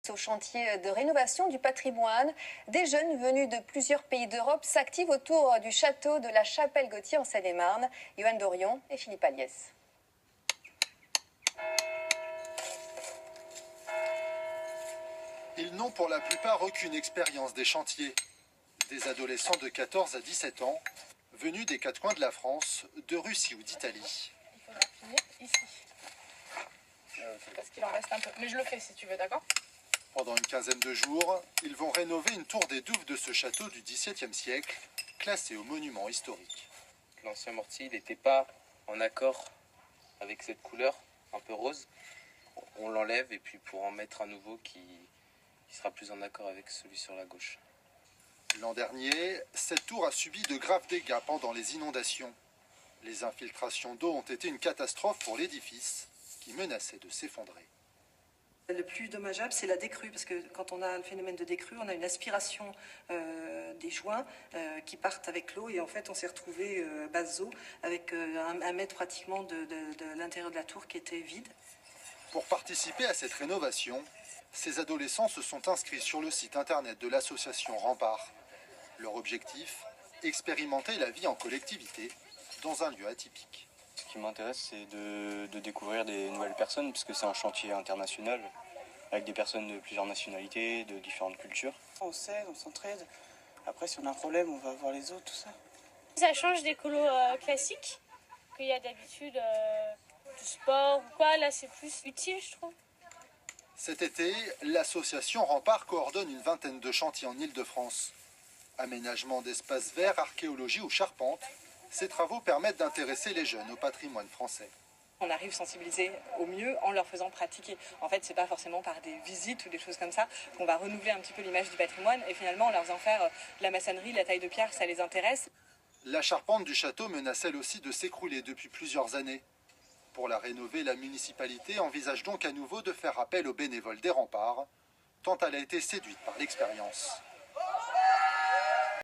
Au chantier de rénovation du patrimoine, des jeunes venus de plusieurs pays d'Europe s'activent autour du château de la Chapelle-Gautier en Seine-et-Marne. Yoann Dorion et Philippe Aliès. Ils n'ont pour la plupart aucune expérience des chantiers. Des adolescents de 14 à 17 ans, venus des quatre coins de la France, de Russie ou d'Italie. Il faudra finir ici. Parce qu'il en reste un peu. Mais je le fais si tu veux, d'accord ? Pendant une quinzaine de jours, ils vont rénover une tour des douves de ce château du XVIIe siècle, classé au monument historique. L'ancien mortier n'était pas en accord avec cette couleur un peu rose. On l'enlève et puis pour en mettre un nouveau qui sera plus en accord avec celui sur la gauche. L'an dernier, cette tour a subi de graves dégâts pendant les inondations. Les infiltrations d'eau ont été une catastrophe pour l'édifice qui menaçait de s'effondrer. Le plus dommageable, c'est la décrue, parce que quand on a le phénomène de décrue, on a une aspiration des joints qui partent avec l'eau, et en fait on s'est retrouvé base eau avec un mètre pratiquement de l'intérieur de la tour qui était vide. Pour participer à cette rénovation, ces adolescents se sont inscrits sur le site internet de l'association Rempart. Leur objectif, expérimenter la vie en collectivité dans un lieu atypique. Ce qui m'intéresse, c'est de découvrir des nouvelles personnes, puisque c'est un chantier international, avec des personnes de plusieurs nationalités, de différentes cultures. On s'aide, on s'entraide. Après, si on a un problème, on va voir les autres, tout ça. Ça change des colos classiques, qu'il y a d'habitude du sport ou quoi. Là, c'est plus utile, je trouve. Cet été, l'association Rempart coordonne une vingtaine de chantiers en Île-de-France. Aménagement d'espaces verts, archéologie ou charpente, ces travaux permettent d'intéresser les jeunes au patrimoine français. On arrive sensibiliser au mieux en leur faisant pratiquer. En fait, c'est pas forcément par des visites ou des choses comme ça qu'on va renouveler un petit peu l'image du patrimoine, et finalement, en leur faisant faire de la maçonnerie, la taille de pierre, ça les intéresse. La charpente du château menace elle aussi de s'écrouler depuis plusieurs années. Pour la rénover, la municipalité envisage donc à nouveau de faire appel aux bénévoles des remparts, tant elle a été séduite par l'expérience.